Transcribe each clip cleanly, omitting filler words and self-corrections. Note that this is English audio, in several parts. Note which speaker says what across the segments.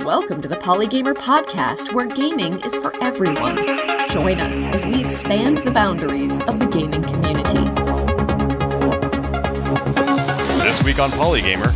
Speaker 1: Welcome to the Polygamer podcast, where gaming is for everyone. Join us as we expand the boundaries of the gaming community.
Speaker 2: This week on Polygamer.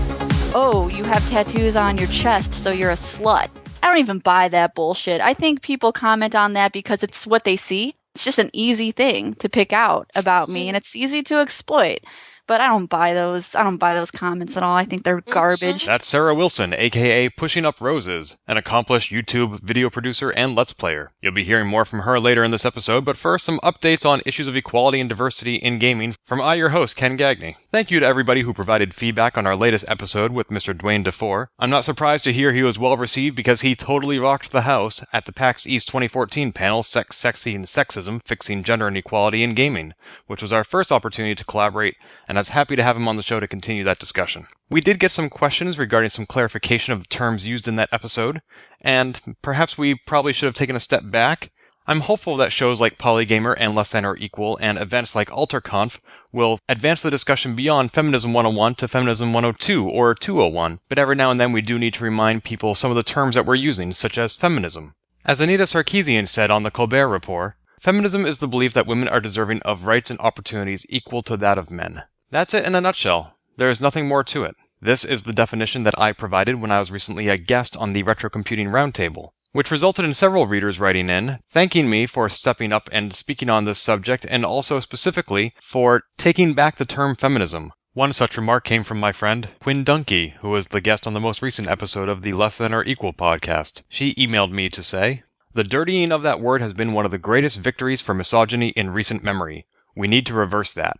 Speaker 3: Oh, you have tattoos on your chest, so you're a slut. I don't even buy that bullshit. I think people comment on that because it's what they see. It's just an easy thing to pick out about me, and it's easy to exploit. But I don't buy those. I don't buy those comments at all. I think they're garbage.
Speaker 2: That's Sarah Wilson, aka PushingUpRoses, an accomplished YouTube video producer and Let's Player. You'll be hearing more from her later in this episode, but first, some updates on issues of equality and diversity in gaming from your host, Ken Gagney. Thank you to everybody who provided feedback on our latest episode with Mr. Dwayne DeFore. I'm not surprised to hear he was well received because he totally rocked the house at the PAX East 2014 panel, Sex, Sexy, and Sexism, Fixing Gender Inequality in Gaming, which was our first opportunity to collaborate, and I was happy to have him on the show to continue that discussion. We did get some questions regarding some clarification of the terms used in that episode, and perhaps we probably should have taken a step back. I'm hopeful that shows like Polygamer and Less Than or Equal and events like AlterConf will advance the discussion beyond Feminism 101 to Feminism 102 or 201, but every now and then we do need to remind people some of the terms that we're using, such as feminism. As Anita Sarkeesian said on the Colbert Report, feminism is the belief that women are deserving of rights and opportunities equal to that of men. That's it in a nutshell. There is nothing more to it. This is the definition that I provided when I was recently a guest on the Retro Computing Roundtable, which resulted in several readers writing in, thanking me for stepping up and speaking on this subject, and also specifically for taking back the term feminism. One such remark came from my friend, Quinn Dunkey, who was the guest on the most recent episode of the Less Than or Equal podcast. She emailed me to say, "The dirtying of that word has been one of the greatest victories for misogyny in recent memory. We need to reverse that."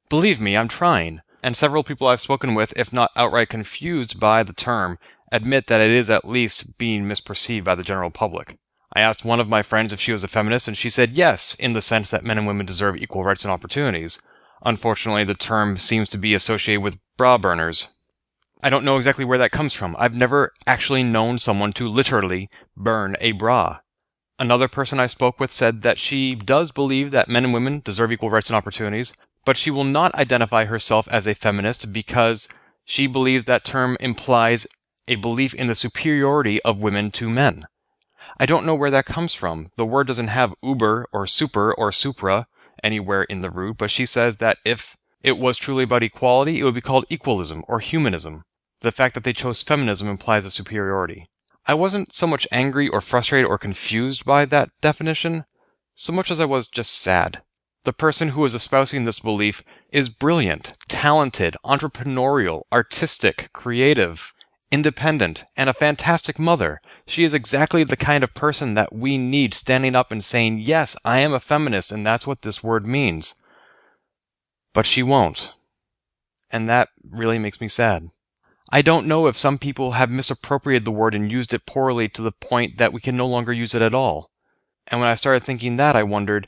Speaker 2: Believe me, I'm trying, and several people I've spoken with, if not outright confused by the term, admit that it is at least being misperceived by the general public. I asked one of my friends if she was a feminist, and she said yes, in the sense that men and women deserve equal rights and opportunities. Unfortunately, the term seems to be associated with bra burners. I don't know exactly where that comes from. I've never actually known someone to literally burn a bra. Another person I spoke with said that she does believe that men and women deserve equal rights and opportunities, but she will not identify herself as a feminist because she believes that term implies a belief in the superiority of women to men. I don't know where that comes from. The word doesn't have uber or super or supra anywhere in the root, but she says that if it was truly about equality, it would be called equalism or humanism. The fact that they chose feminism implies a superiority. I wasn't so much angry or frustrated or confused by that definition, so much as I was just sad. The person who is espousing this belief is brilliant, talented, entrepreneurial, artistic, creative, independent, and a fantastic mother. She is exactly the kind of person that we need standing up and saying, yes, I am a feminist, and that's what this word means. But she won't. And that really makes me sad. I don't know if some people have misappropriated the word and used it poorly to the point that we can no longer use it at all. And when I started thinking that, I wondered,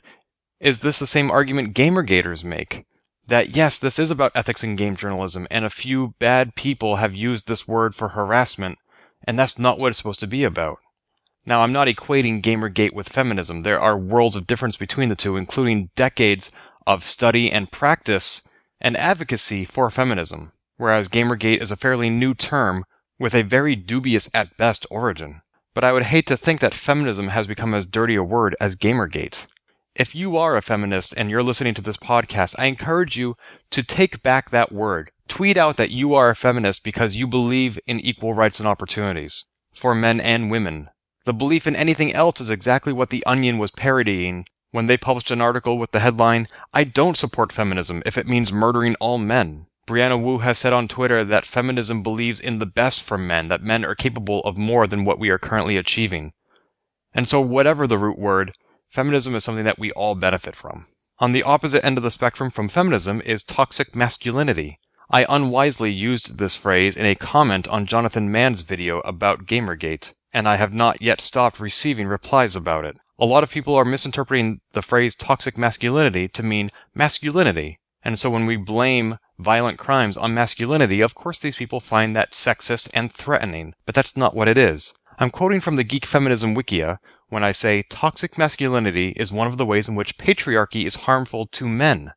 Speaker 2: is this the same argument Gamergaters make? That yes, this is about ethics in game journalism, and a few bad people have used this word for harassment, and that's not what it's supposed to be about. Now, I'm not equating Gamergate with feminism. There are worlds of difference between the two, including decades of study and practice and advocacy for feminism, whereas Gamergate is a fairly new term with a very dubious at best origin. But I would hate to think that feminism has become as dirty a word as Gamergate. If you are a feminist and you're listening to this podcast, I encourage you to take back that word. Tweet out that you are a feminist because you believe in equal rights and opportunities for men and women. The belief in anything else is exactly what The Onion was parodying when they published an article with the headline, "I don't support feminism if it means murdering all men." Brianna Wu has said on Twitter that feminism believes in the best for men, that men are capable of more than what we are currently achieving. And so whatever the root word, feminism is something that we all benefit from. On the opposite end of the spectrum from feminism is toxic masculinity. I unwisely used this phrase in a comment on Jonathan Mann's video about Gamergate, and I have not yet stopped receiving replies about it. A lot of people are misinterpreting the phrase toxic masculinity to mean masculinity, and so when we blame violent crimes on masculinity, of course these people find that sexist and threatening, but that's not what it is. I'm quoting from the Geek Feminism Wikia when I say toxic masculinity is one of the ways in which patriarchy is harmful to men.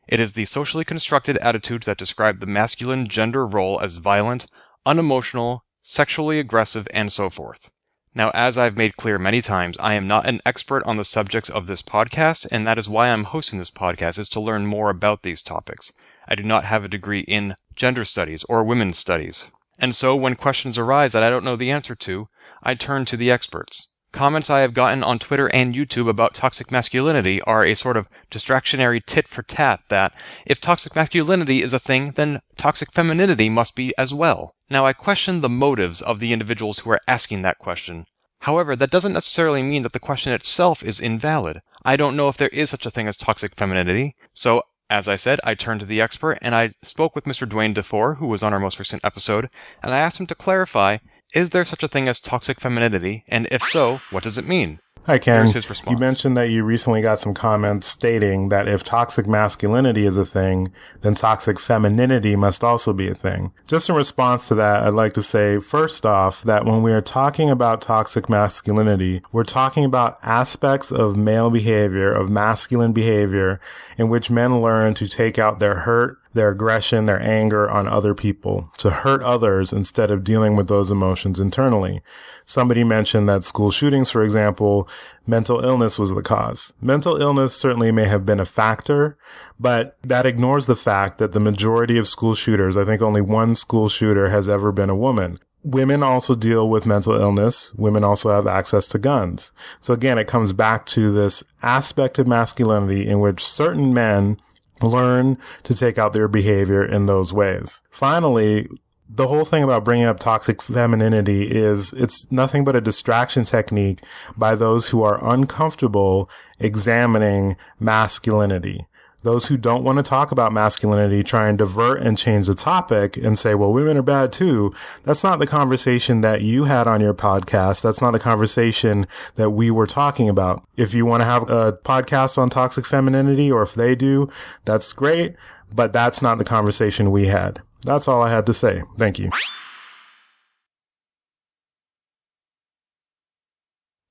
Speaker 2: It is the socially constructed attitudes that describe the masculine gender role as violent, unemotional, sexually aggressive, and so forth. Now, as I've made clear many times, I am not an expert on the subjects of this podcast, and that is why I'm hosting this podcast, is to learn more about these topics. I do not have a degree in gender studies or women's studies. And so, when questions arise that I don't know the answer to, I turn to the experts. Comments I have gotten on Twitter and YouTube about toxic masculinity are a sort of distractionary tit for tat that, if toxic masculinity is a thing, then toxic femininity must be as well. Now, I question the motives of the individuals who are asking that question. However, that doesn't necessarily mean that the question itself is invalid. I don't know if there is such a thing as toxic femininity, so as I said, I turned to the expert, and I spoke with Mr. Dwayne DeFore, who was on our most recent episode, and I asked him to clarify, is there such a thing as toxic femininity, and if so, what does it mean?
Speaker 4: Hi, Ken.
Speaker 2: Here's his response.
Speaker 4: You mentioned that you recently got some comments stating that if toxic masculinity is a thing, then toxic femininity must also be a thing. Just in response to that, I'd like to say, first off, that when we are talking about toxic masculinity, we're talking about aspects of male behavior, of masculine behavior, in which men learn to take out their hurt, their aggression, their anger on other people, to hurt others instead of dealing with those emotions internally. Somebody mentioned that school shootings, for example, mental illness was the cause. Mental illness certainly may have been a factor, but that ignores the fact that the majority of school shooters, I think only one school shooter has ever been a woman. Women also deal with mental illness. Women also have access to guns. So again, it comes back to this aspect of masculinity in which certain men learn to take out their behavior in those ways. Finally, the whole thing about bringing up toxic femininity is it's nothing but a distraction technique by those who are uncomfortable examining masculinity. Those who don't want to talk about masculinity try and divert and change the topic and say, well, women are bad too. That's not the conversation that you had on your podcast. That's not the conversation that we were talking about. If you want to have a podcast on toxic femininity, or if they do, that's great, but that's not the conversation we had. That's all I had to say. Thank you.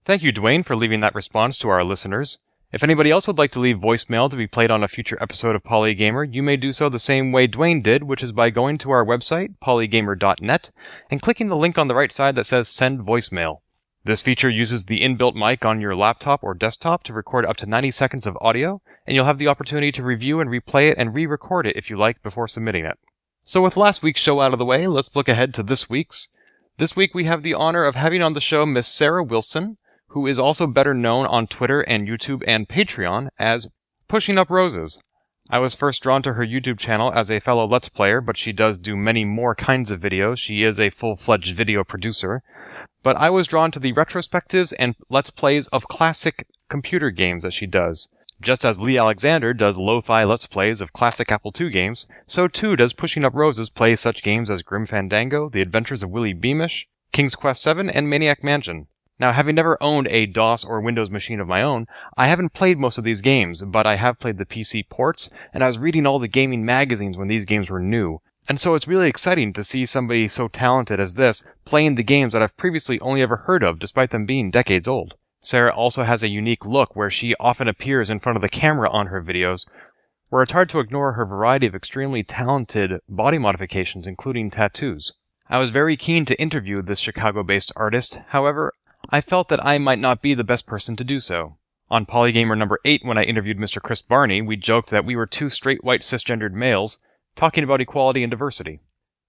Speaker 2: Thank you, Dwayne, for leaving that response to our listeners. If anybody else would like to leave voicemail to be played on a future episode of Polygamer, you may do so the same way Dwayne did, which is by going to our website, polygamer.net, and clicking the link on the right side that says Send Voicemail. This feature uses the inbuilt mic on your laptop or desktop to record up to 90 seconds of audio, and you'll have the opportunity to review and replay it and re-record it if you like before submitting it. So with last week's show out of the way, let's look ahead to this week's. This week we have the honor of having on the show Miss Sarah Wilson, who is also better known on Twitter and YouTube and Patreon as PushingUpRoses. I was first drawn to her YouTube channel as a fellow Let's Player, but she does do many more kinds of videos. She is a full-fledged video producer. But I was drawn to the retrospectives and Let's Plays of classic computer games that she does. Just as Lee Alexander does lo-fi Let's Plays of classic Apple II games, so too does PushingUpRoses play such games as Grim Fandango, The Adventures of Willie Beamish, King's Quest VII, and Maniac Mansion. Now, having never owned a DOS or Windows machine of my own, I haven't played most of these games, but I have played the PC ports, and I was reading all the gaming magazines when these games were new. And so it's really exciting to see somebody so talented as this playing the games that I've previously only ever heard of, despite them being decades old. Sarah also has a unique look where she often appears in front of the camera on her videos, where it's hard to ignore her variety of extremely talented body modifications, including tattoos. I was very keen to interview this Chicago-based artist, however, I felt that I might not be the best person to do so. On Polygamer number 8, when I interviewed Mr. Chris Barney, we joked that we were two straight white cisgendered males talking about equality and diversity.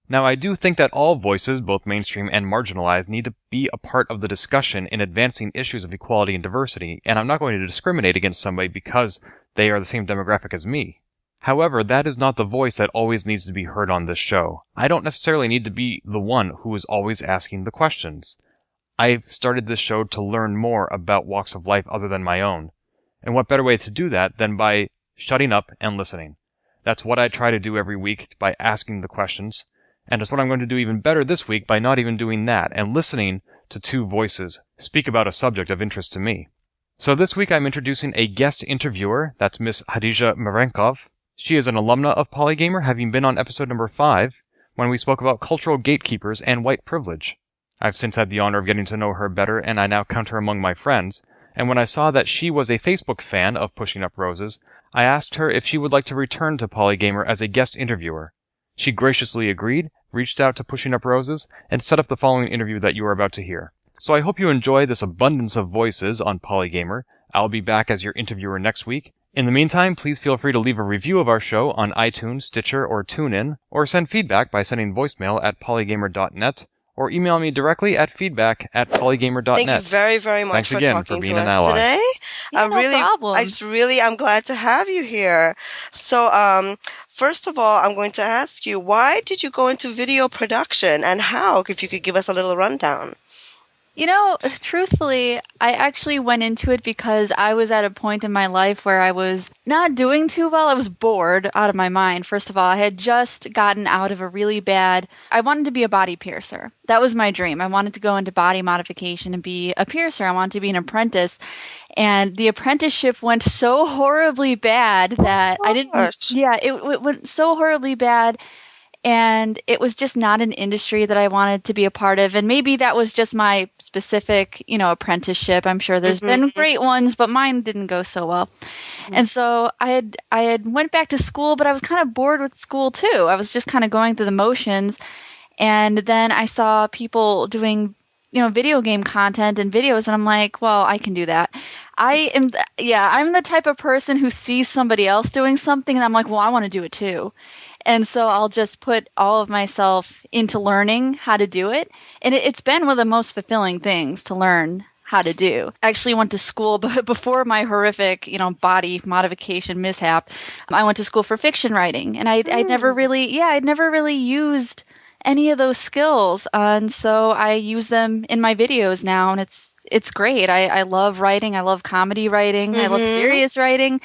Speaker 2: Now, I do think that all voices, both mainstream and marginalized, need to be a part of the discussion in advancing issues of equality and diversity, and I'm not going to discriminate against somebody because they are the same demographic as me. However, that is not the voice that always needs to be heard on this show. I don't necessarily need to be the one who is always asking the questions. I've started this show to learn more about walks of life other than my own. And what better way to do that than by shutting up and listening? That's what I try to do every week by asking the questions. And it's what I'm going to do even better this week by not even doing that and listening to two voices speak about a subject of interest to me. So this week I'm introducing a guest interviewer. That's Miss Khadeja Merenkov. She is an alumna of Polygamer, having been on episode number 5 when we spoke about cultural gatekeepers and white privilege. I've since had the honor of getting to know her better, and I now count her among my friends, and when I saw that she was a Facebook fan of PushingUpRoses, I asked her if she would like to return to Polygamer as a guest interviewer. She graciously agreed, reached out to Pushing Up Roses and set up the following interview that you are about to hear. So I hope you enjoy this abundance of voices on Polygamer. I'll be back as your interviewer next week. In the meantime, please feel free to leave a review of our show on iTunes, Stitcher, or TuneIn, or send feedback by sending voicemail at polygamer.net, or email me directly at feedback@polygamer.net.
Speaker 5: Thank you very, very much for talking to us today.
Speaker 3: Yeah, no problem.
Speaker 5: I'm glad to have you here. So, first of all, I'm going to ask you, why did you go into video production and how? If you could give us a little rundown.
Speaker 3: You know, truthfully, I actually went into it because I was at a point in my life where I was not doing too well. I was bored out of my mind. First of all, I had just gotten out of I wanted to be a body piercer. That was my dream. I wanted to go into body modification and be a piercer. I wanted to be an apprentice. And the apprenticeship went so horribly bad that it went so horribly bad. And it was just not an industry that I wanted to be a part of. And maybe that was just my specific, apprenticeship. I'm sure there's been great ones, but mine didn't go so well. And so I had went back to school, but I was kind of bored with school too. I was just kind of going through the motions. And then I saw people doing, video game content and videos, and I'm like, well, I can do that. I'm the type of person who sees somebody else doing something, and I'm like, well, I want to do it too. And so I'll just put all of myself into learning how to do it. And it's been one of the most fulfilling things to learn how to do. I actually went to school, but before my horrific, body modification mishap, I went to school for fiction writing. And I'd never really used any of those skills. And so I use them in my videos now, and it's great. I love writing. I love comedy writing. I love serious writing.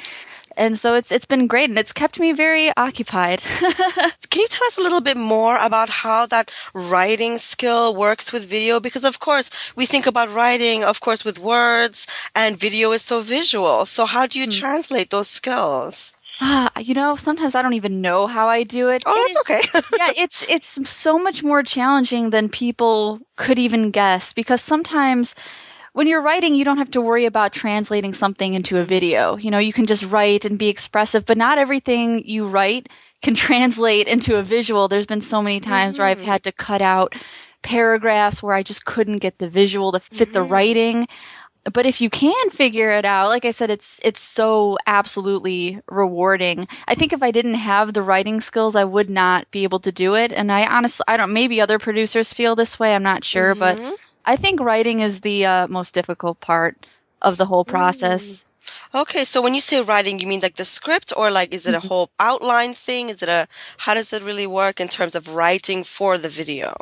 Speaker 3: And so it's been great, and it's kept me very occupied.
Speaker 5: Can you tell us a little bit more about how that writing skill works with video? Because, of course, we think about writing, of course, with words, and video is so visual. So how do you translate those skills?
Speaker 3: Sometimes I don't even know how I do it.
Speaker 5: Oh, that's okay.
Speaker 3: Yeah, it's so much more challenging than people could even guess, because sometimes when you're writing, you don't have to worry about translating something into a video. You can just write and be expressive, but not everything you write can translate into a visual. There's been so many times where I've had to cut out paragraphs where I just couldn't get the visual to fit the writing. But if you can figure it out, like I said, it's so absolutely rewarding. I think if I didn't have the writing skills, I would not be able to do it. And I don't, maybe other producers feel this way, I'm not sure, but I think writing is the most difficult part of the whole process.
Speaker 5: Okay, so when you say writing, you mean like the script, or like is it a whole outline thing? How does it really work in terms of writing for the video?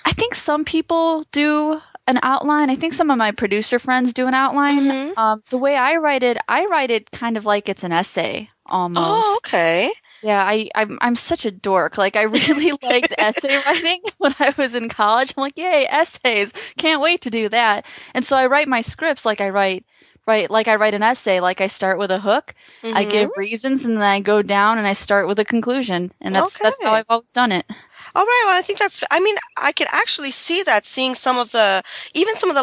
Speaker 3: I think some people do an outline. I think some of my producer friends do an outline. The way I write it kind of like it's an essay almost.
Speaker 5: Oh, okay.
Speaker 3: Yeah, I'm such a dork. Like, I really liked essay writing when I was in college. I'm like, yay, essays! Can't wait to do that. And so I write my scripts like I write an essay. Like, I start with a hook, I give reasons, and then I go down and I start with a conclusion. And that's how I've always done it.
Speaker 5: All right. Well, I think I can actually see that, seeing some of the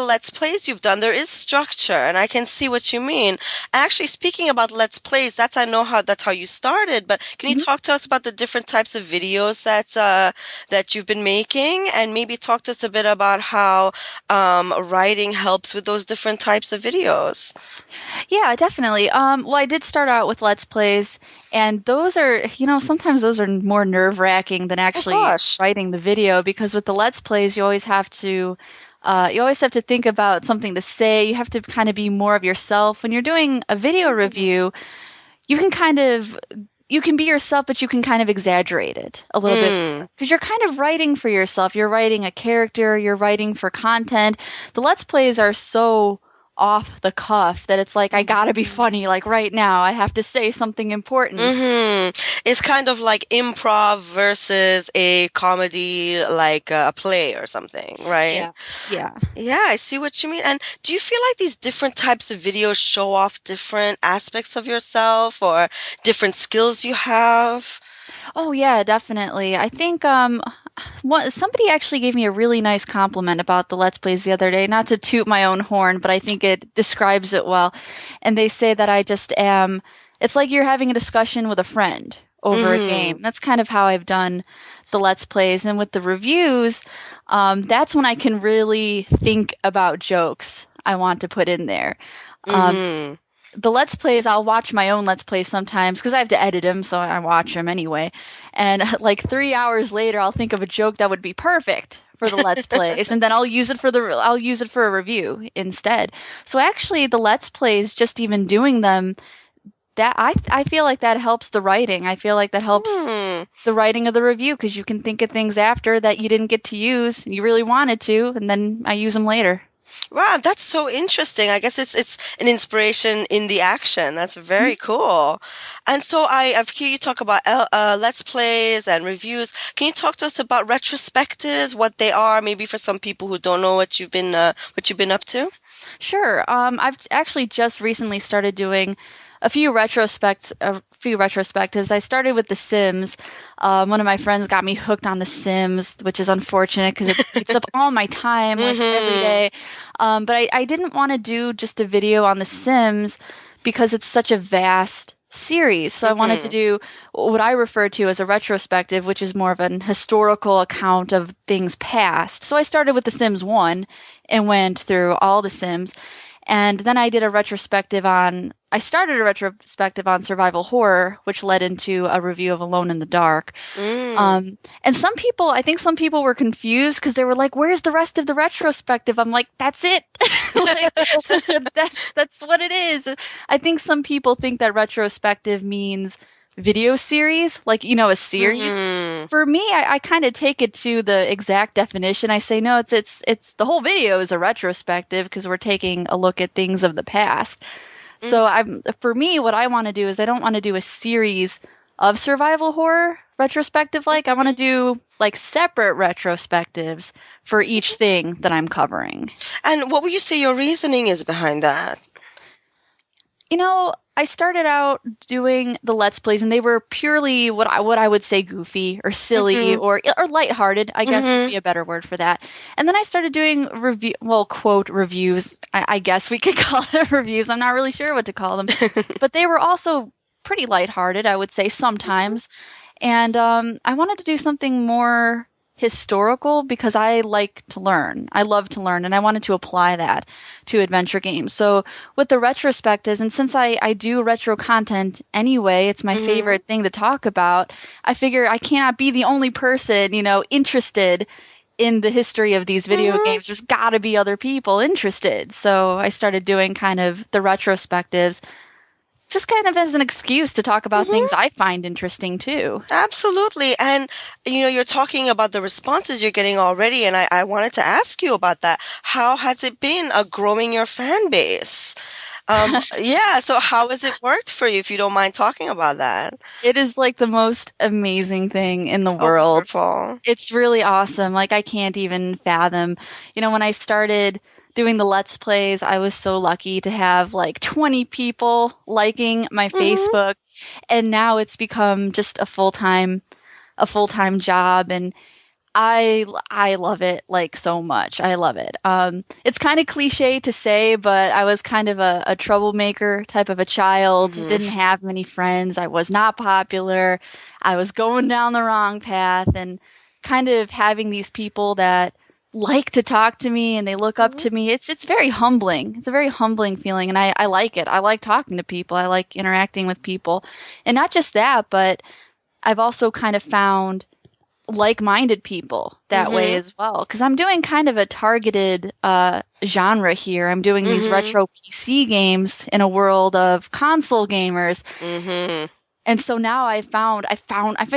Speaker 5: Let's Plays you've done. There is structure, and I can see what you mean. Actually, speaking about Let's Plays, that's how you started, but can you talk to us about the different types of videos that you've been making, and maybe talk to us a bit about how writing helps with those different types of videos?
Speaker 3: Yeah, definitely. Well, I did start out with Let's Plays, and those are, sometimes those are more nerve-wracking than actually writing the video, because with the Let's Plays, you always have to think about something to say. You have to kind of be more of yourself. When you're doing a video review, you can be yourself, but you can kind of exaggerate it a little bit, because you're kind of writing for yourself. You're writing a character. You're writing for content. The Let's Plays are so off the cuff that it's like, I gotta be funny, like right now I have to say something important.
Speaker 5: It's kind of like improv versus a comedy, like a play or something, right?
Speaker 3: Yeah,
Speaker 5: I see what you mean. And do you feel like these different types of videos show off different aspects of yourself or different skills you have?
Speaker 3: Oh yeah, definitely. I think somebody actually gave me a really nice compliment about the Let's Plays the other day. Not to toot my own horn, but I think it describes it well. And they say that I just am. It's like you're having a discussion with a friend over a game. That's kind of how I've done the Let's Plays. And with the reviews, that's when I can really think about jokes I want to put in there. The Let's Plays, I'll watch my own Let's Plays sometimes because I have to edit them, so I watch them anyway. And like 3 hours later, I'll think of a joke that would be perfect for the Let's Plays, and then I'll use it for a review instead. So actually, the Let's Plays, just even doing them, that I feel like that helps the writing. I feel like that helps the writing of the review because you can think of things after that you didn't get to use, you really wanted to, and then I use them later.
Speaker 5: Wow, that's so interesting. I guess it's an inspiration in the action. That's very cool. And so I've heard you talk about Let's Plays and reviews. Can you talk to us about retrospectives, what they are, maybe for some people who don't know what you've been up to?
Speaker 3: Sure. I've actually just recently started doing a few retrospectives. I started with The Sims. One of my friends got me hooked on The Sims, which is unfortunate because it takes up all my time like every day. But I didn't want to do just a video on The Sims because it's such a vast series. So I wanted to do what I refer to as a retrospective, which is more of an historical account of things past. So I started with The Sims 1 and went through all The Sims. And then I started a retrospective on survival horror, which led into a review of Alone in the Dark. And I think some people were confused because they were like, where's the rest of the retrospective? I'm like, that's it. That's what it is. I think some people think that retrospective means video series, like, a series. For me, I kind of take it to the exact definition. I say, no, it's the whole video is a retrospective because we're taking a look at things of the past. So for me, what I want to do is I don't want to do a series of survival horror retrospective. I want to do like separate retrospectives for each thing that I'm covering.
Speaker 5: And what would you say your reasoning is behind that?
Speaker 3: I started out doing the Let's Plays, and they were purely what I would say goofy or silly or lighthearted, I guess would be a better word for that. And then I started doing quote reviews. I guess we could call it reviews. I'm not really sure what to call them, but they were also pretty lighthearted, I would say sometimes. And I wanted to do something more historical because I like to learn. I love to learn, and I wanted to apply that to adventure games. So with the retrospectives, and since I do retro content anyway, it's my favorite thing to talk about, I figure I cannot be the only person, interested in the history of these video games. There's got to be other people interested. So I started doing kind of the retrospectives just kind of as an excuse to talk about things I find interesting too.
Speaker 5: Absolutely. And, you're talking about the responses you're getting already, and I wanted to ask you about that. How has it been growing your fan base? So how has it worked for you, if you don't mind talking about that?
Speaker 3: It is like the most amazing thing in the world.
Speaker 5: Wonderful.
Speaker 3: It's really awesome. Like, I can't even fathom. When I started doing the Let's Plays, I was so lucky to have like 20 people liking my Facebook, and now it's become just a full-time job, and I love it like so much. I love it. It's kind of cliche to say, but I was kind of a troublemaker type of a child. Didn't have many friends. I was not popular. I was going down the wrong path, and kind of having these people that like to talk to me and they look up to me. It's very humbling. It's a very humbling feeling, and I like it. I like talking to people. I like interacting with people. And not just that, but I've also kind of found like-minded people that way as well. Because I'm doing kind of a targeted genre here. I'm doing these retro PC games in a world of console gamers. And so now I feel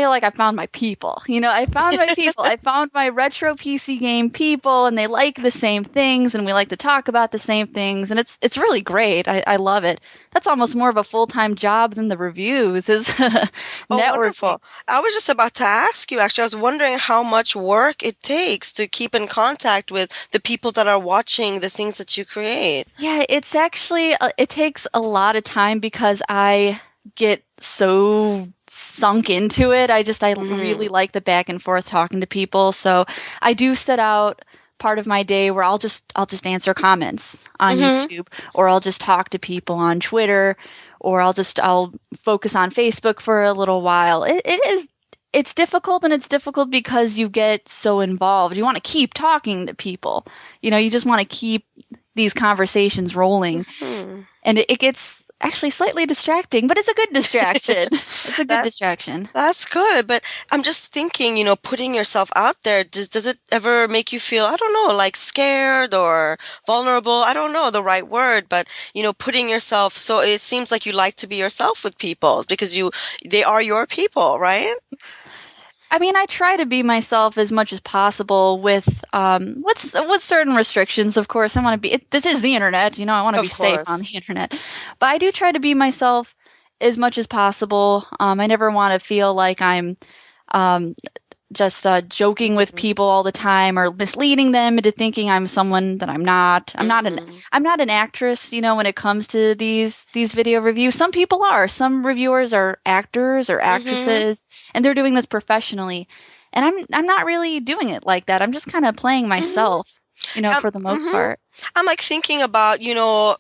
Speaker 3: like I found my people. I found my people. I found my retro PC game people, and they like the same things, and we like to talk about the same things, and it's really great. I love it. That's almost more of a full-time job than the reviews is networking.
Speaker 5: Wonderful. I was just about to ask you, actually. I was wondering how much work it takes to keep in contact with the people that are watching the things that you create.
Speaker 3: Yeah, it's actually, it takes a lot of time because I get so sunk into it. I really like the back and forth talking to people. So I do set out part of my day where I'll just answer comments on YouTube, or I'll just talk to people on Twitter, or I'll focus on Facebook for a little while. It it's difficult, and it's difficult because you get so involved. You want to keep talking to people. You just want to keep these conversations rolling.
Speaker 5: Hmm.
Speaker 3: And it gets actually slightly distracting, but it's a good distraction. It's a good distraction.
Speaker 5: That's good, but I'm just thinking, putting yourself out there, does it ever make you feel, I don't know, like scared or vulnerable? I don't know the right word, but putting yourself, so it seems like you like to be yourself with people because they are your people, right?
Speaker 3: I mean, I try to be myself as much as possible with certain restrictions. Of course, I want to be. This is the internet, I want to be safe on the internet, but I do try to be myself as much as possible. I never want to feel like I'm just joking with people all the time or misleading them into thinking I'm someone that I'm not. I'm not an actress, when it comes to these video reviews. Some people are. Some reviewers are actors or actresses, and they're doing this professionally. And I'm not really doing it like that. I'm just kind of playing myself, for the most part.
Speaker 5: I'm like thinking about,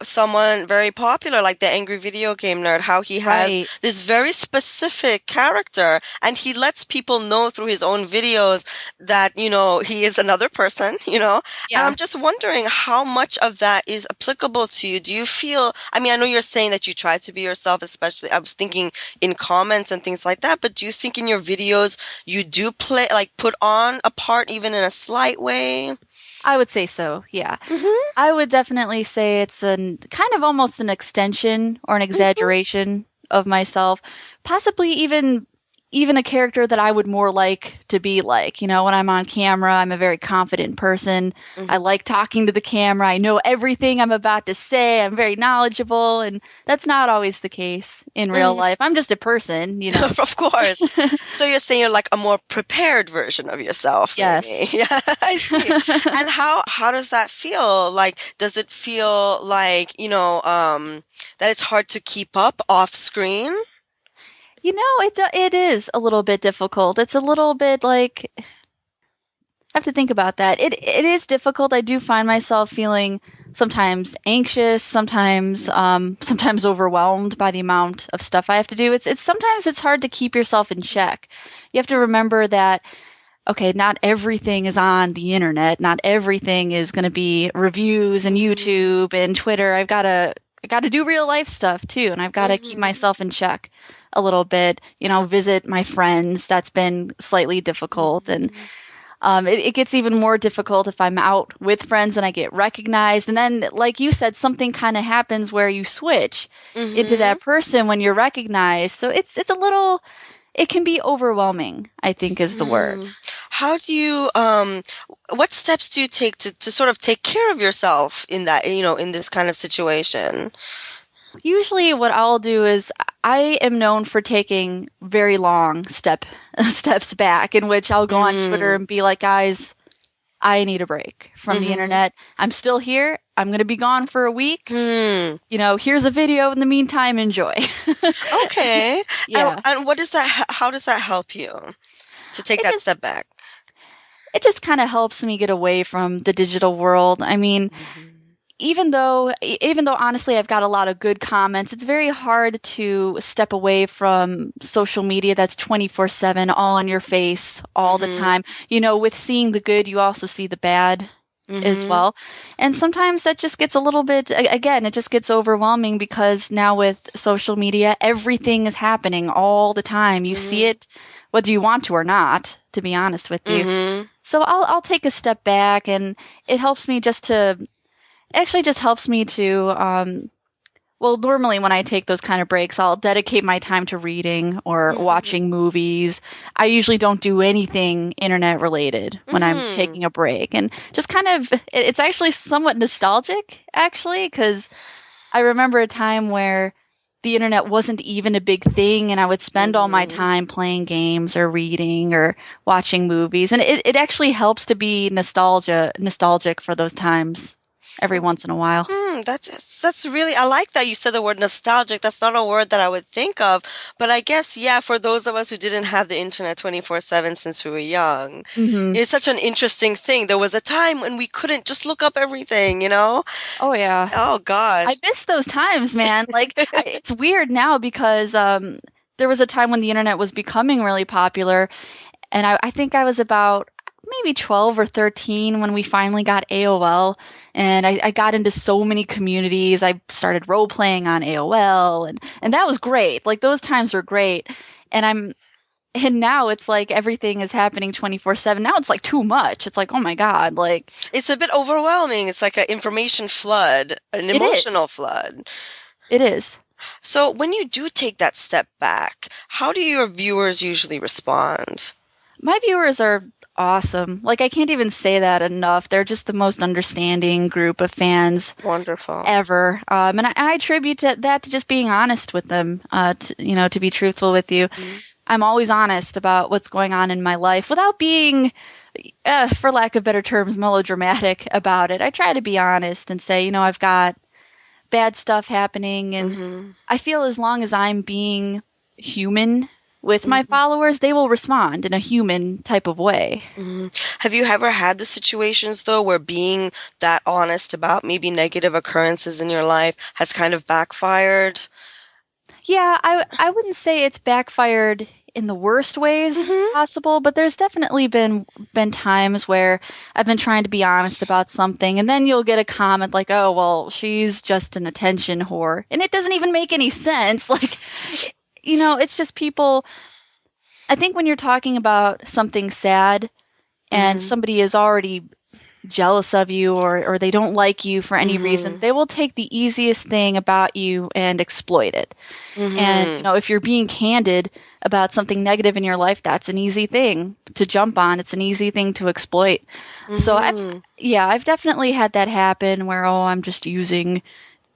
Speaker 5: someone very popular, like the Angry Video Game Nerd, how he has this very specific character, and he lets people know through his own videos that, he is another person,
Speaker 3: Yeah.
Speaker 5: And I'm just wondering how much of that is applicable to you. Do you feel, I mean, I know you're saying that you try to be yourself, especially, I was thinking in comments and things like that, but do you think in your videos you do put on a part even in a slight way?
Speaker 3: I would say so, yeah.
Speaker 5: Mm-hmm.
Speaker 3: I would definitely say it's kind of almost an extension or an exaggeration of myself, possibly even a character that I would more like to be like. When I'm on camera, I'm a very confident person. I like talking to the camera. I know everything I'm about to say. I'm very knowledgeable, and that's not always the case in real life. I'm just a person,
Speaker 5: Of course. So you're saying you're like a more prepared version of yourself.
Speaker 3: Yes.
Speaker 5: Maybe. Yeah, I see. And how does that feel? Like, does it feel like, that it's hard to keep up off screen?
Speaker 3: It is a little bit difficult. It's a little bit like, I have to think about that. It is difficult. I do find myself feeling sometimes anxious, sometimes overwhelmed by the amount of stuff I have to do. It's sometimes it's hard to keep yourself in check. You have to remember that, okay, not everything is on the internet. Not everything is going to be reviews and YouTube and Twitter. I got to do real life stuff too, and I've got to keep myself in check a little bit, visit my friends. That's been slightly difficult. And it gets even more difficult if I'm out with friends and I get recognized. And then, like you said, something kind of happens where you switch into that person when you're recognized. So it's a little, it can be overwhelming, I think is the word.
Speaker 5: How do you, what steps do you take to sort of take care of yourself in that, in this kind of situation?
Speaker 3: Usually what I'll do is I am known for taking very long steps back, in which I'll go on Twitter and be like, guys, I need a break from the internet. I'm still here. I'm going to be gone for a week. Here's a video. In the meantime, enjoy.
Speaker 5: Okay.
Speaker 3: Yeah.
Speaker 5: And what is that? How does that help you to take that step back?
Speaker 3: It just kind of helps me get away from the digital world. I mean, even though honestly I've got a lot of good comments, it's very hard to step away from social media that's 24/7, all in your face all the time. With seeing the good, you also see the bad as well. And sometimes that just gets a little bit, again, it just gets overwhelming because now with social media, everything is happening all the time. You see it whether you want to or not, to be honest with you. So I'll take a step back, and it helps me normally when I take those kind of breaks, I'll dedicate my time to reading or watching movies. I usually don't do anything internet related when I'm taking a break. And just kind of, it's actually somewhat nostalgic, actually, because I remember a time where the internet wasn't even a big thing, and I would spend all my time playing games or reading or watching movies. And it actually helps to be nostalgic for those times every once in a while.
Speaker 5: That's really, I like that you said the word nostalgic. That's not a word that I would think of, but I guess, yeah, for those of us who didn't have the internet 24/7 since we were young, it's such an interesting thing. There was a time when we couldn't just look up everything,
Speaker 3: Oh yeah.
Speaker 5: Oh gosh.
Speaker 3: I miss those times, man. Like it's weird now because there was a time when the internet was becoming really popular, and I think I was about maybe 12 or 13 when we finally got AOL, and I got into so many communities. I started role-playing on AOL, and that was great. Like, those times were great. And now it's like everything is happening 24/7. Now it's like too much. It's like, oh my God, like
Speaker 5: It's a bit overwhelming. It's like an information flood, an emotional flood.
Speaker 3: It is.
Speaker 5: So when you do take that step back, how do your viewers usually respond?
Speaker 3: My viewers are awesome. Like, I can't even say that enough. They're just the most understanding group of fans
Speaker 5: Wonderful.
Speaker 3: ever. And I attribute that to just being honest with them, to be truthful with you.
Speaker 5: Mm-hmm.
Speaker 3: I'm always honest about what's going on in my life without being, for lack of better terms, melodramatic about it. I try to be honest and say, I've got bad stuff happening, and I feel as long as I'm being human with my followers, they will respond in a human type of way.
Speaker 5: Have you ever had the situations, though, where being that honest about maybe negative occurrences in your life has kind of backfired?
Speaker 3: Yeah, I wouldn't say it's backfired in the worst ways possible, but there's definitely been times where I've been trying to be honest about something, and then you'll get a comment like, oh, well, she's just an attention whore. And it doesn't even make any sense. Like, it's just people. I think when you're talking about something sad and somebody is already jealous of you or they don't like you for any reason, they will take the easiest thing about you and exploit it. And, if you're being candid about something negative in your life, that's an easy thing to jump on. It's an easy thing to exploit. So I've definitely had that happen where, I'm just using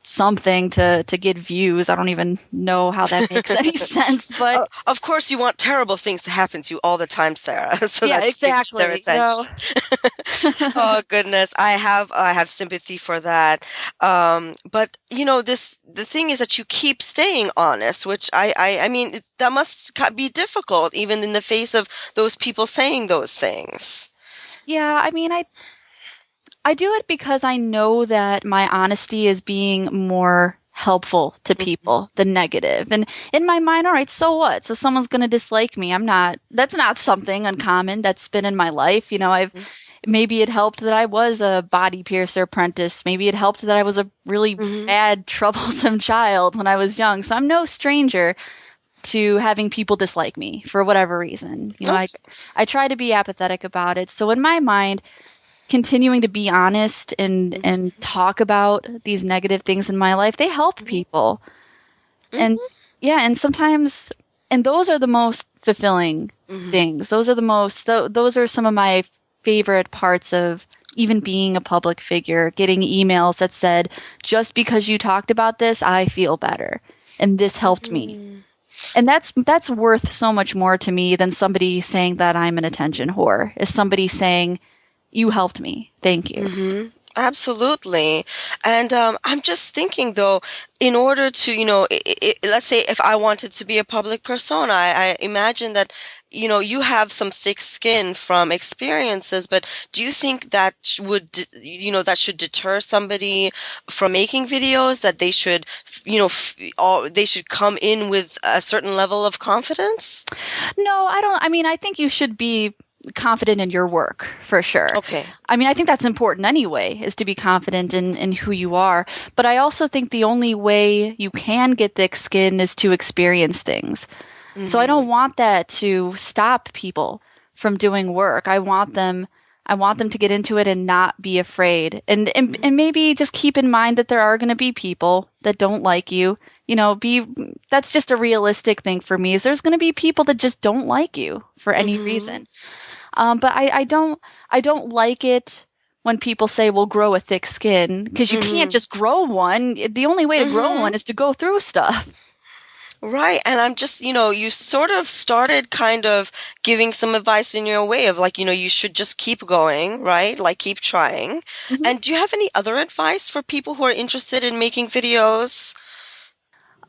Speaker 3: something to get views. I don't even know how that makes any sense, but
Speaker 5: of course you want terrible things to happen to you all the time, Sarah. So
Speaker 3: yeah,
Speaker 5: that
Speaker 3: exactly.
Speaker 5: their attention. Oh goodness, I have sympathy for that. But the thing is that you keep staying honest, which I mean that must be difficult even in the face of those people saying those things.
Speaker 3: Yeah, I mean, I do it because I know that my honesty is being more helpful to people than negative. And in my mind, all right, so what? So someone's going to dislike me. That's not something uncommon that's been in my life. Maybe it helped that I was a body piercer apprentice. Maybe it helped that I was a really bad, troublesome child when I was young. So I'm no stranger to having people dislike me for whatever reason. I try to be apathetic about it. So in my mind, continuing to be honest and talk about these negative things in my life, they help people. And and sometimes, and those are the most fulfilling things. Those are some of my favorite parts of even being a public figure, getting emails that said, just because you talked about this, I feel better. And this helped me. And that's worth so much more to me than somebody saying that I'm an attention whore, is somebody saying, you helped me. Thank you.
Speaker 5: Absolutely. And I'm just thinking, though, in order to, let's say if I wanted to be a public persona, I imagine that, you have some thick skin from experiences, but do you think that that should deter somebody from making videos, that they should, they should come in with a certain level of confidence?
Speaker 3: No, I don't. I mean, I think you should be confident in your work for sure.
Speaker 5: Okay.
Speaker 3: I mean, I think that's important anyway, is to be confident in who you are. But I also think the only way you can get thick skin is to experience things. So I don't want that to stop people from doing work. I want them to get into it and not be afraid. And maybe just keep in mind that there are going to be people that don't like you. That's just a realistic thing for me, is there's going to be people that just don't like you for any reason. But I don't like it when people say, well, grow a thick skin, because you can't just grow one. The only way to grow one is to go through stuff.
Speaker 5: Right. And I'm just, you sort of started kind of giving some advice in your way of like, you should just keep going, right? Like keep trying. And do you have any other advice for people who are interested in making videos?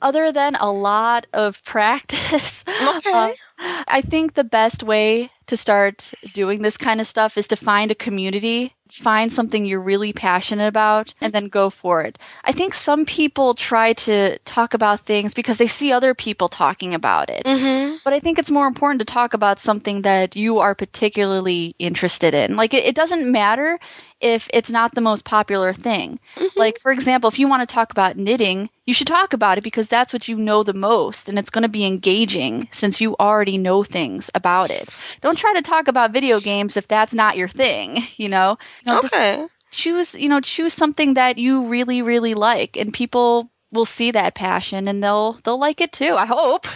Speaker 3: Other than a lot of practice.
Speaker 5: Okay.
Speaker 3: I think the best way to start doing this kind of stuff is to find a community, find something you're really passionate about, and then go for it. I think some people try to talk about things because they see other people talking about it.
Speaker 5: Mm-hmm.
Speaker 3: But I think it's more important to talk about something that you are particularly interested in. Like, it doesn't matter if it's not the most popular thing.
Speaker 5: Mm-hmm.
Speaker 3: Like, for example, if you want to talk about knitting, you should talk about it because that's what you know the most, and it's going to be engaging since you already know things about it. Don't try to talk about video games if that's not your thing, you know? Just
Speaker 5: Okay.
Speaker 3: choose something that you really, really like, and people will see that passion and they'll like it too. I hope.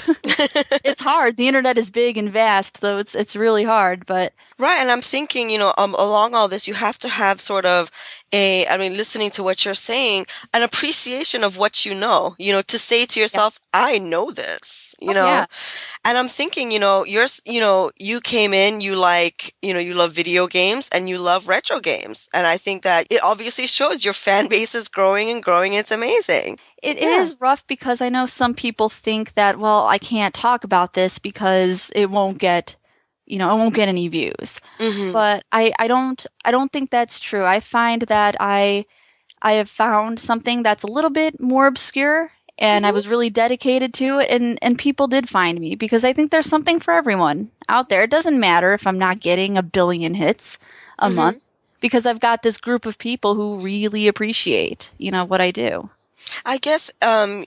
Speaker 3: It's hard. The internet is big and vast, though it's really hard, but
Speaker 5: Right, and I'm thinking, along all this, you have to have sort of listening to what you're saying, an appreciation of what to say to yourself, I know this,
Speaker 3: yeah.
Speaker 5: And I'm thinking, you came in, you love video games and you love retro games. And I think that it obviously shows your fan base is growing and growing. And it's amazing.
Speaker 3: It is rough because I know some people think that, well, I can't talk about this because it won't get any views.
Speaker 5: Mm-hmm.
Speaker 3: But I don't think that's true. I find that I have found something that's a little bit more obscure and I was really dedicated to it and people did find me because I think there's something for everyone out there. It doesn't matter if I'm not getting 1 billion hits a month because I've got this group of people who really appreciate, what I do.
Speaker 5: I guess, I'm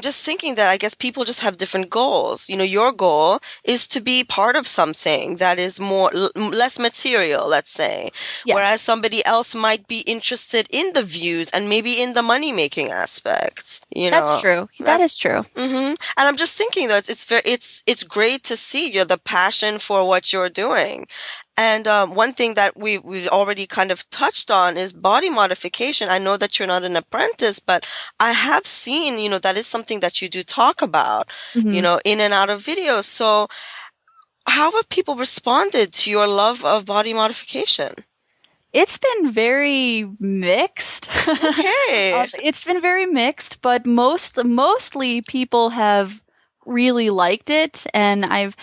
Speaker 5: just thinking that I guess people just have different goals. Your goal is to be part of something that is less material, let's say.
Speaker 3: Yes.
Speaker 5: Whereas somebody else might be interested in the views and maybe in the money-making aspects.
Speaker 3: That's true. That is true.
Speaker 5: Mm-hmm. And I'm just thinking that it's great to see the passion for what you're doing. And one thing that we've already kind of touched on is body modification. I know that you're not an apprentice, but I have seen, that is something that you do talk about, in and out of videos. So how have people responded to your love of body modification?
Speaker 3: It's been very mixed.
Speaker 5: Okay.
Speaker 3: It's been very mixed, but mostly people have really liked it, and I've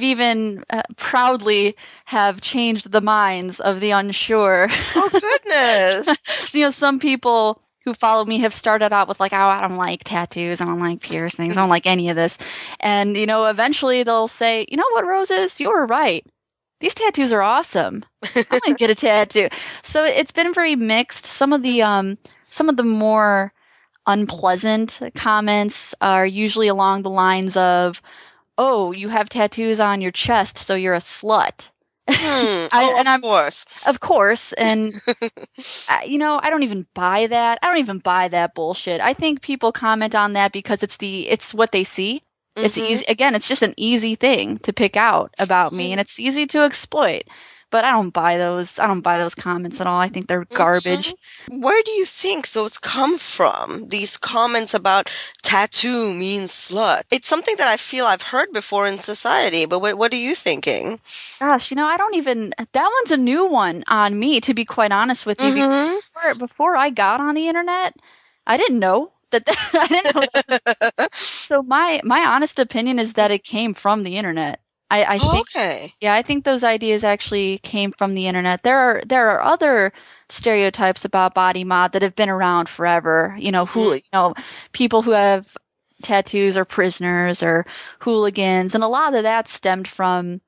Speaker 3: even proudly have changed the minds of the unsure.
Speaker 5: Oh goodness!
Speaker 3: Some people who follow me have started out with like, oh, I don't like tattoos, I don't like piercings, I don't like any of this, and eventually they'll say, you know what, Roses, you were right. These tattoos are awesome. I'm gonna get a tattoo. So it's been very mixed. Some of the more unpleasant comments are usually along the lines of, oh, you have tattoos on your chest, so you're a slut. Of course. And, I don't even buy that. I don't even buy that bullshit. I think people comment on that because it's what they see. It's easy. Again, it's just an easy thing to pick out about me, and it's easy to exploit. But I don't buy those. I don't buy those comments at all. I think they're garbage.
Speaker 5: Where do you think those come from? These comments about tattoo means slut. It's something that I feel I've heard before in society. But what are you thinking?
Speaker 3: Gosh, I don't even. That one's a new one on me, to be quite honest with you. Before I got on the internet, I didn't know that. I didn't know that. So my honest opinion is that it came from the internet. I think,
Speaker 5: okay.
Speaker 3: Yeah, I think those ideas actually came from the internet. There are other stereotypes about body mod that have been around forever. People who have tattoos are prisoners or hooligans, and a lot of that stemmed from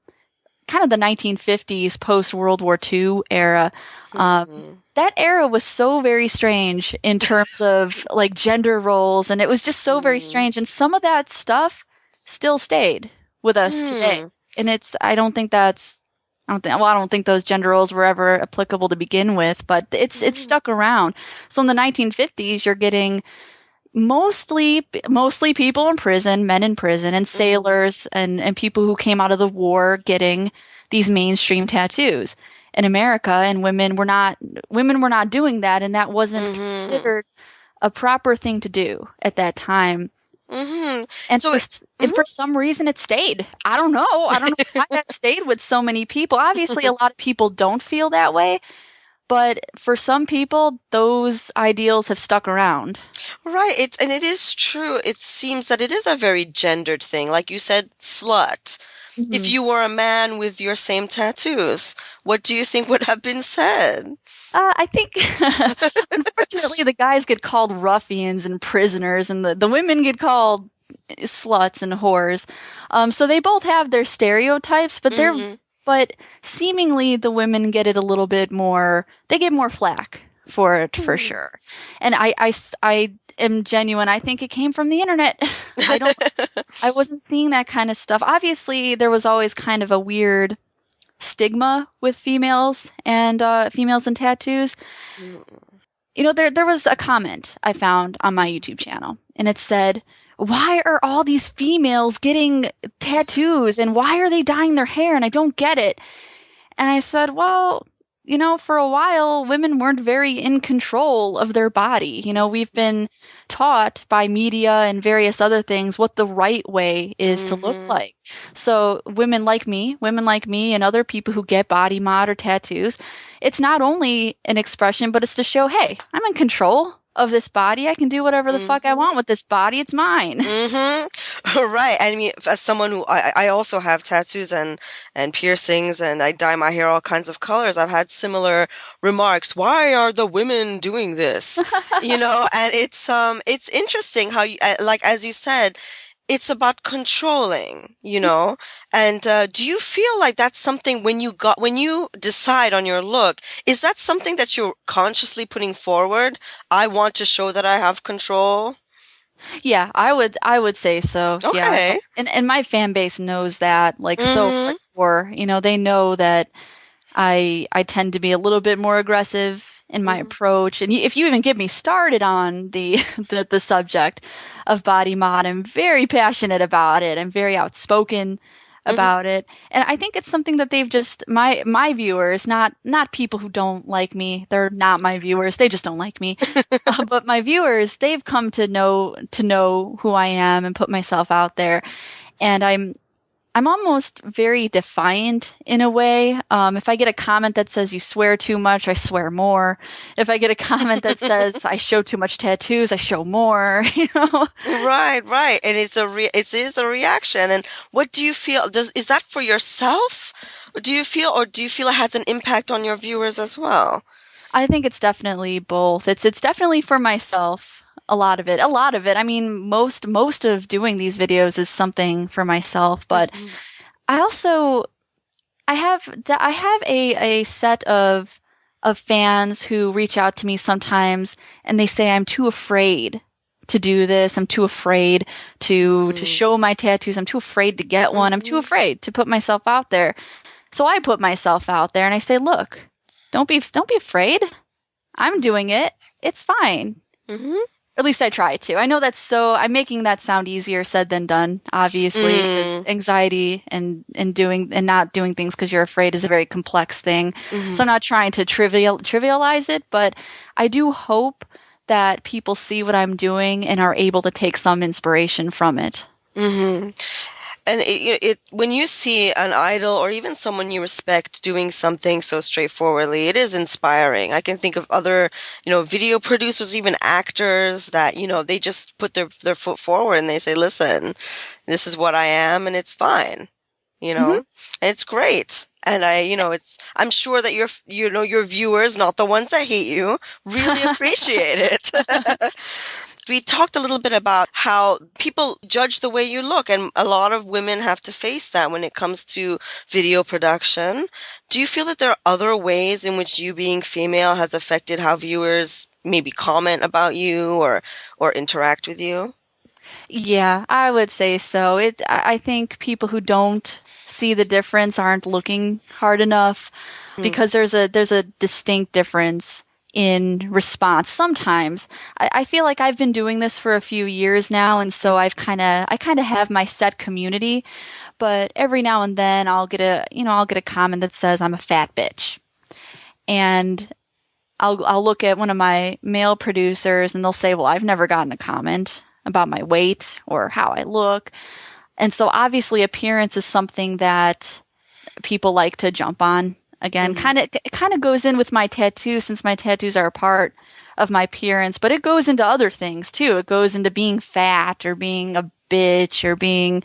Speaker 3: kind of the 1950s post World War II era. That era was so very strange in terms of like gender roles, and it was just so very strange. And some of that stuff still stayed with us today. And I don't think those gender roles were ever applicable to begin with, but it's stuck around. So in the 1950s, you're getting mostly people in prison, men in prison, and sailors and people who came out of the war getting these mainstream tattoos. In America, and women were not doing that, and that wasn't considered a proper thing to do at that time. And for some reason it stayed. I don't know why that stayed with so many people. Obviously a lot of people don't feel that way, But for some people, those ideals have stuck around.
Speaker 5: Right. And it is true. It seems that it is a very gendered thing. Like you said, slut. If you were a man with your same tattoos, what do you think would have been said?
Speaker 3: I think, unfortunately, the guys get called ruffians and prisoners, and the women get called sluts and whores. So they both have their stereotypes, but but seemingly the women get it a little bit more. They get more flack for it, for sure. And I am genuine. I think it came from the internet. I wasn't seeing that kind of stuff. Obviously, there was always kind of a weird stigma with females and tattoos. You know, there was a comment I found on my YouTube channel, and it said, "Why are all these females getting tattoos, and why are they dyeing their hair? And I don't get it." And I said, well, you know, for a while, women weren't very in control of their body. You know, we've been taught by media and various other things what the right way is to look like. So women like me and other people who get body mod or tattoos, it's not only an expression, but it's to show, hey, I'm in control of this body. I can do whatever the fuck I want with this body. It's mine.
Speaker 5: Right. I mean, as someone who I also have tattoos and piercings, and I dye my hair all kinds of colors, I've had similar remarks. Why are the women doing this? You know, and it's interesting how you, like, as you said, it's about controlling, you know. And do you feel like that's something when you decide on your look, is that something that you're consciously putting forward? I want to show that I have control.
Speaker 3: Yeah, I would say so.
Speaker 5: Okay.
Speaker 3: Yeah. And my fan base knows that, like, so hardcore. You know, they know that I tend to be a little bit more aggressive in my approach. And if you even get me started on the subject of body mod, I'm very passionate about it. I'm very outspoken about it. And I think it's something that they've just, my viewers, not people who don't like me. They're not my viewers. They just don't like me. But my viewers, they've come to know who I am and put myself out there. And I'm almost very defiant in a way. If I get a comment that says you swear too much, I swear more. If I get a comment that says I show too much tattoos, I show more. You know?
Speaker 5: Right. And it is a reaction. And what do you feel? Is that for yourself? Do you feel it has an impact on your viewers as well?
Speaker 3: I think it's definitely both. It's definitely for myself. A lot of it. I mean, most of doing these videos is something for myself, but I also, I have a set of fans who reach out to me sometimes, and they say I'm too afraid to do this. I'm too afraid to show my tattoos. I'm too afraid to get one. I'm too afraid to put myself out there. So I put myself out there and I say, look, don't be afraid. I'm doing it. It's fine. At least I try to. I know I'm making that sound easier said than done, obviously, because anxiety and not doing things because you're afraid is a very complex thing. So I'm not trying to trivialize it, but I do hope that people see what I'm doing and are able to take some inspiration from it.
Speaker 5: And when you see an idol or even someone you respect doing something so straightforwardly, it is inspiring. I can think of other, video producers, even actors that, they just put their foot forward and they say, listen, this is what I am and it's fine, and it's great. And I'm sure that your viewers, not the ones that hate you, really appreciate it. We talked a little bit about how people judge the way you look, and a lot of women have to face that when it comes to video production. Do you feel that there are other ways in which you being female has affected how viewers maybe comment about you or interact with you?
Speaker 3: Yeah, I would say so. I think people who don't see the difference aren't looking hard enough, because there's a distinct difference in response. Sometimes I feel like I've been doing this for a few years now, and so I kind of have my set community, but every now and then I'll get a comment that says I'm a fat bitch, and I'll look at one of my male producers and they'll say, well, I've never gotten a comment about my weight or how I look. And so obviously appearance is something that people like to jump on Again, it kind of goes in with my tattoos, since my tattoos are a part of my appearance, but it goes into other things too. It goes into being fat or being a bitch or being.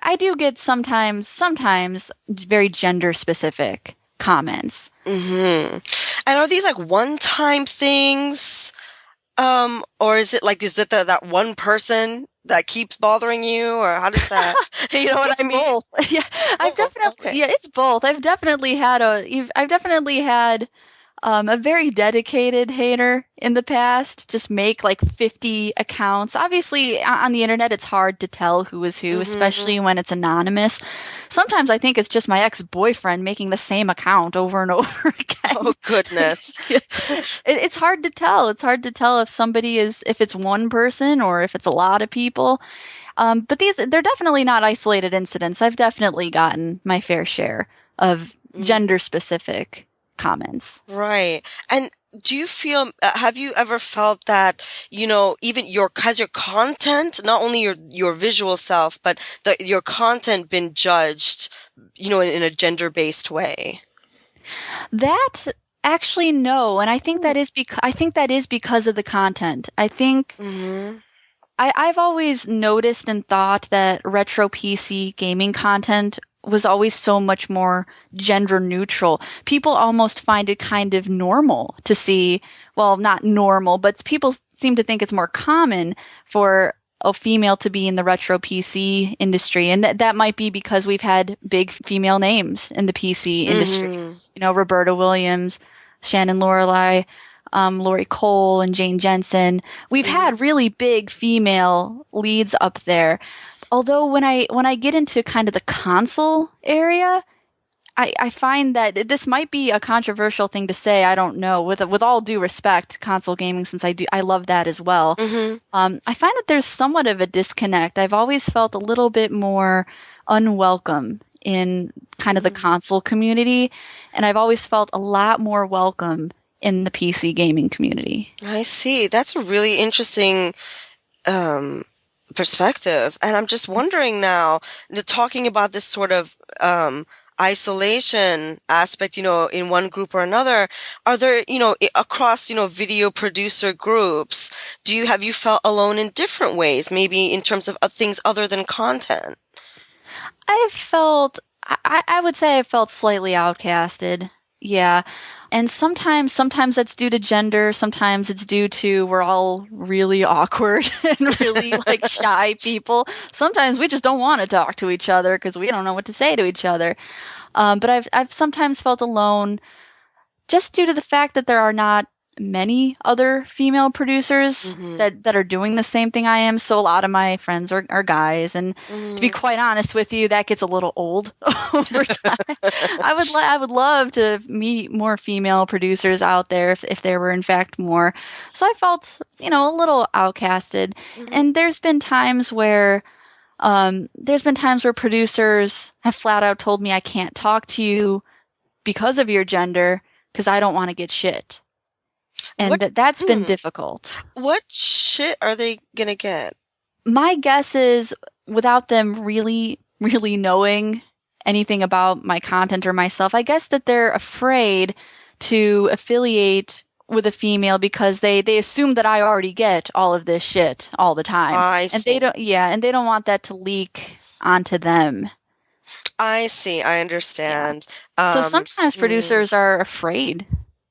Speaker 3: I do get sometimes very gender specific comments.
Speaker 5: And are these like one-time things? Or is it that one person that keeps bothering you, or how does that, you know what I mean?
Speaker 3: Both. Yeah, it's both. I've definitely had a very dedicated hater in the past. Just make like 50 accounts. Obviously, on the internet, it's hard to tell who is who, especially when it's anonymous. Sometimes I think it's just my ex-boyfriend making the same account over and over again.
Speaker 5: Oh, goodness.
Speaker 3: It's hard to tell. It's hard to tell if it's one person or if it's a lot of people. But they're definitely not isolated incidents. I've definitely gotten my fair share of gender-specific comments.
Speaker 5: Right. And do you feel, have you ever felt that, even has your content, not only your visual self, but your content been judged, in a gender-based way?
Speaker 3: That actually, no. And I think that is because of the content. I think I've always noticed and thought that retro PC gaming content was always so much more gender neutral. People almost find it kind of normal to see, well, not normal, but people seem to think it's more common for a female to be in the retro PC industry. And that might be because we've had big female names in the PC industry. Roberta Williams, Shannon Lorelei, Lori Cole, and Jane Jensen. We've had really big female leads up there. Although when I get into kind of the console area, I find that this might be a controversial thing to say. I don't know. With all due respect, console gaming, since I love that as well. I find that there's somewhat of a disconnect. I've always felt a little bit more unwelcome in kind of the console community, and I've always felt a lot more welcome in the PC gaming community.
Speaker 5: I see. That's a really interesting perspective. And I'm just wondering now, talking about this sort of isolation aspect, in one group or another, are there, across, video producer groups, have you felt alone in different ways, maybe in terms of things other than content?
Speaker 3: I would say I felt slightly outcasted. Yeah. And sometimes that's due to gender. Sometimes it's due to we're all really awkward and really like shy people. Sometimes we just don't want to talk to each other because we don't know what to say to each other. But I've sometimes felt alone just due to the fact that there are not many other female producers that are doing the same thing I am. So a lot of my friends are guys, and to be quite honest with you, that gets a little old over time. I would love to meet more female producers out there if there were in fact more. So I felt, a little outcasted. And there's been times where producers have flat out told me I can't talk to you because of your gender because I don't want to get shit. And that's been difficult.
Speaker 5: What shit are they going to get?
Speaker 3: My guess is, without them really, really knowing anything about my content or myself, I guess that they're afraid to affiliate with a female because they assume that I already get all of this shit all the time.
Speaker 5: I see.
Speaker 3: And they don't want that to leak onto them.
Speaker 5: I see. I understand.
Speaker 3: So sometimes producers are afraid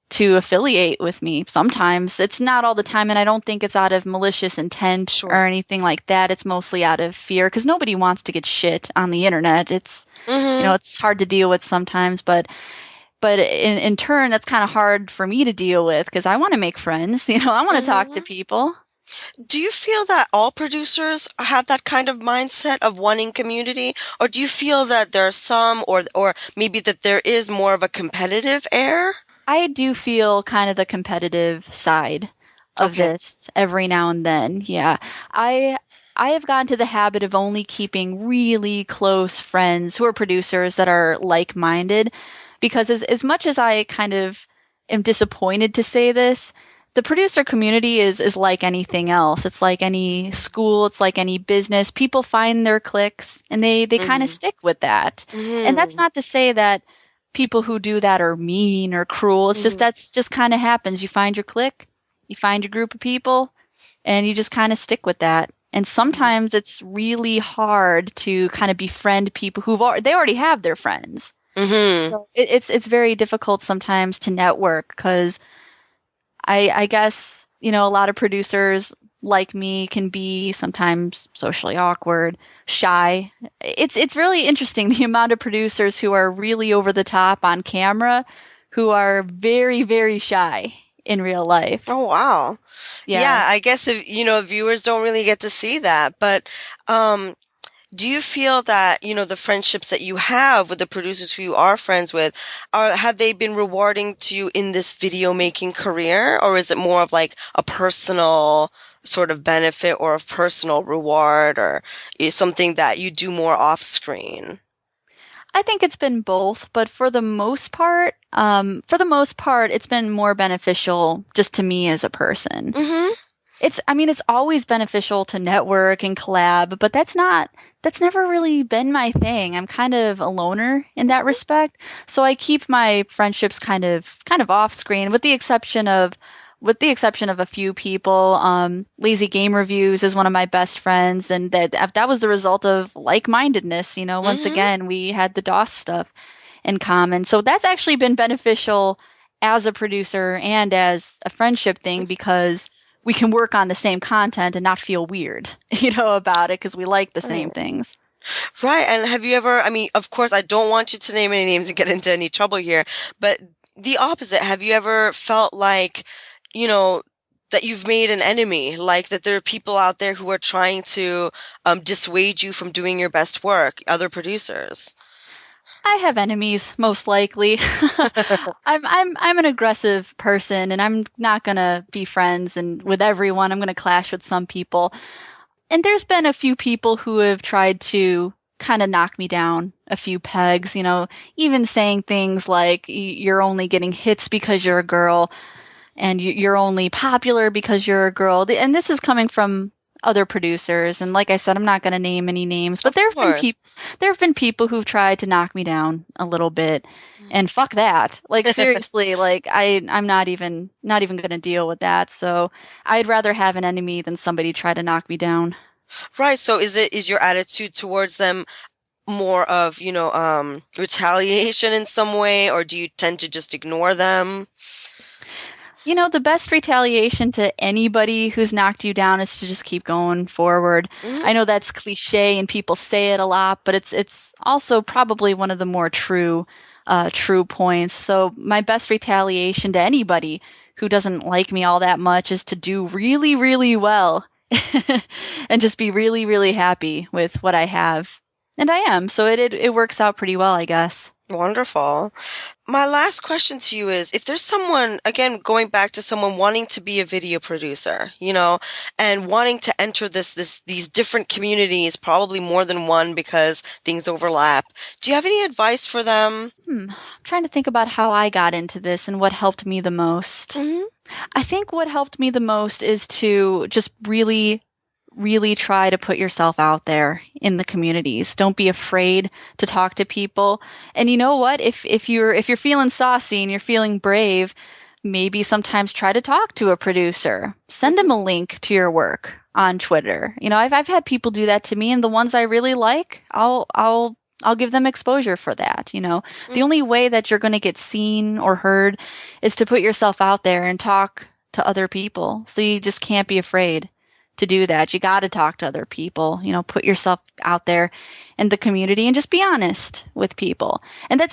Speaker 3: to affiliate with me. Sometimes. It's not all the time, and I don't think it's out of malicious intent or anything like that. It's mostly out of fear because nobody wants to get shit on the internet. It's it's hard to deal with sometimes, but in turn that's kind of hard for me to deal with because I want to make friends. I want to talk to people.
Speaker 5: Do you feel that all producers have that kind of mindset of wanting community, or do you feel that there are some, or maybe that there is more of a competitive air?
Speaker 3: I do feel kind of the competitive side of this every now and then. Yeah. I have gotten to the habit of only keeping really close friends who are producers that are like-minded, because as much as I kind of am disappointed to say this, the producer community is like anything else. It's like any school. It's like any business. People find their cliques and they kind of stick with that. And that's not to say that people who do that are mean or cruel. It's just that's just kind of happens. You find your clique, you find your group of people, and you just kind of stick with that. And sometimes it's really hard to kind of befriend people they already have their friends. So it's very difficult sometimes to network because I guess, a lot of producers like me can be sometimes socially awkward, shy. It's really interesting the amount of producers who are really over the top on camera who are very, very shy in real life.
Speaker 5: Oh, wow. Yeah, I guess if, viewers don't really get to see that. But do you feel that, the friendships that you have with the producers who you are friends with, have they been rewarding to you in this video making career? Or is it more of like a personal sort of benefit or a personal reward, or is something that you do more off screen?
Speaker 3: I think it's been both, but for the most part, it's been more beneficial just to me as a person. It's always beneficial to network and collab, but that's never really been my thing. I'm kind of a loner in that respect. So I keep my friendships kind of off screen, with the exception of a few people. Lazy Game Reviews is one of my best friends, and that was the result of like-mindedness. Once again, we had the DOS stuff in common. So that's actually been beneficial as a producer and as a friendship thing, because we can work on the same content and not feel weird, about it, because we like the same things.
Speaker 5: Right. And have you ever, of course, I don't want you to name any names and get into any trouble here, but the opposite, have you ever felt like, that you've made an enemy, like that there are people out there who are trying to dissuade you from doing your best work, other producers?
Speaker 3: I have enemies, most likely. I'm an aggressive person, and I'm not gonna be friends with everyone. I'm gonna clash with some people. And there's been a few people who have tried to kind of knock me down a few pegs, even saying things like, you're only getting hits because you're a girl, and you're only popular because you're a girl. And this is coming from other producers. And like I said, I'm not going to name any names, but there have been people who've tried to knock me down a little bit, and fuck that. Like, seriously, like I'm not even going to deal with that. So I'd rather have an enemy than somebody try to knock me down.
Speaker 5: Right. So is your attitude towards them more of, retaliation in some way, or do you tend to just ignore them?
Speaker 3: The best retaliation to anybody who's knocked you down is to just keep going forward. I know that's cliche and people say it a lot, but it's also probably one of the more true points. So my best retaliation to anybody who doesn't like me all that much is to do really, really well and just be really, really happy with what I have. And I am. So it works out pretty well, I guess.
Speaker 5: Wonderful. My last question to you is, if there's someone, again, going back to someone wanting to be a video producer, and wanting to enter these different communities, probably more than one because things overlap, do you have any advice for them?
Speaker 3: I'm trying to think about how I got into this and what helped me the most. I think what helped me the most is to just really, really try to put yourself out there in the communities. Don't be afraid to talk to people. And you know what? If you're feeling saucy and you're feeling brave, maybe sometimes try to talk to a producer. Send them a link to your work on Twitter. I've had people do that to me, and the ones I really like, I'll give them exposure for that. The only way that you're going to get seen or heard is to put yourself out there and talk to other people. So you just can't be afraid to do that. You got to talk to other people, put yourself out there in the community and just be honest with people. And that's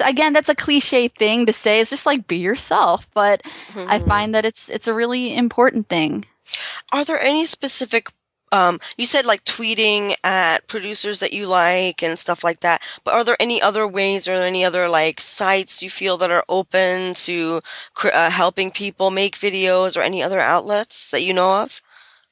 Speaker 3: a cliche thing to say. It's just like, be yourself. But I find that it's a really important thing.
Speaker 5: Are there any specific, you said like tweeting at producers that you like and stuff like that, but are there any other ways or any other like sites you feel that are open to helping people make videos, or any other outlets that you know of?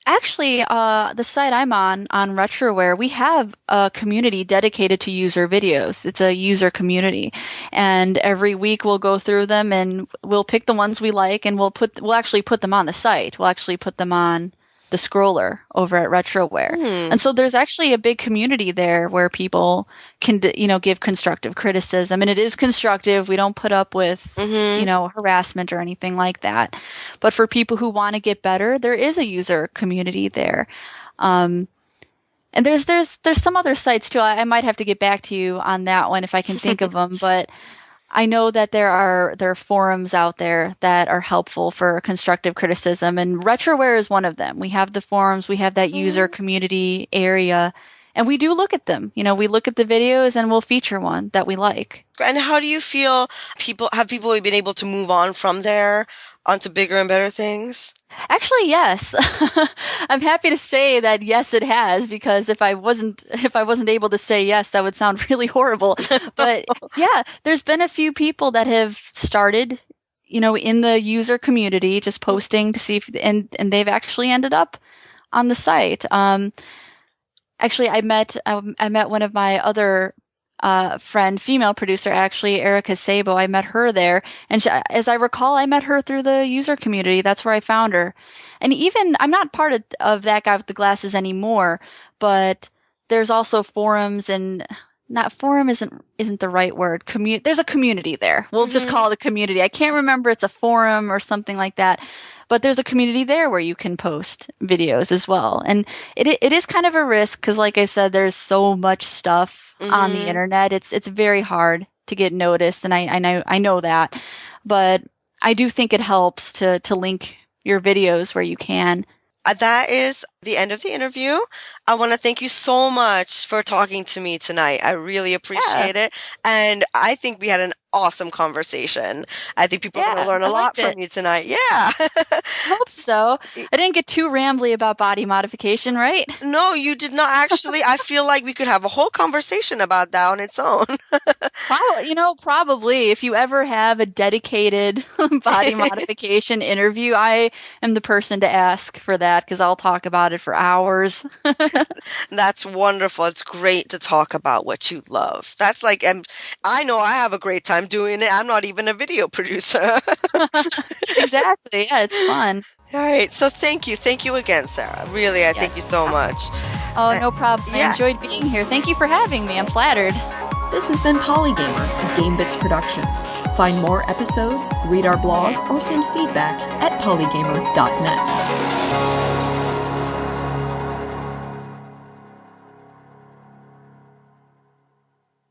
Speaker 3: Actually, the site I'm on Retroware, we have a community dedicated to user videos. It's a user community, and every week we'll go through them and we'll pick the ones we like, and we'll actually put them on the site. We'll actually put them on the scroller over at Retroware. And so there's actually a big community there where people can, give constructive criticism. And it is constructive. We don't put up with, harassment or anything like that. But for people who want to get better, there is a user community there. And there's some other sites too. I might have to get back to you on that one if I can think of them. But I know that there are forums out there that are helpful for constructive criticism, and Retroware is one of them. We have the forums, we have that user community area, and we do look at them. We look at the videos and we'll feature one that we like.
Speaker 5: And how do you feel people been able to move on from there onto bigger and better things?
Speaker 3: Actually, yes. I'm happy to say that yes, it has, because if I wasn't able to say yes, that would sound really horrible. But yeah, there's been a few people that have started, in the user community, just posting to see if, and they've actually ended up on the site. Actually, I met one of my other friend, female producer, actually, Erica Sabo. I met her there. And as I recall, I met her through the user community. That's where I found her. And even, I'm not part of that guy with the glasses anymore, but there's also forums, and not forum isn't the right word. There's a community there. We'll just call it a community. I can't remember, it's a forum or something like that. But there's a community there where you can post videos as well. And it is kind of a risk because, like I said, there's so much stuff on the internet. It's very hard to get noticed, and I know that. But I do think it helps to link your videos where you can.
Speaker 5: That is the end of the interview. I want to thank you so much for talking to me tonight. I really appreciate it. And I think we had an awesome conversation. I think people are going to learn a lot from you tonight. Yeah.
Speaker 3: I hope so. I didn't get too rambly about body modification, right?
Speaker 5: No, you did not actually. I feel like we could have a whole conversation about that on its own.
Speaker 3: Probably. If you ever have a dedicated body modification interview, I am the person to ask for that, because I'll talk about it for hours.
Speaker 5: That's wonderful. It's great to talk about what you love. That's like, I know I have a great time doing it. I'm not even a video producer.
Speaker 3: Exactly. Yeah, it's fun.
Speaker 5: All right. So thank you. Thank you again, Sarah. Really, I thank you so much.
Speaker 3: Oh, no problem. I enjoyed being here. Thank you for having me. I'm flattered.
Speaker 1: This has been Polygamer, a Gamebits production. Find more episodes, read our blog, or send feedback at polygamer.net.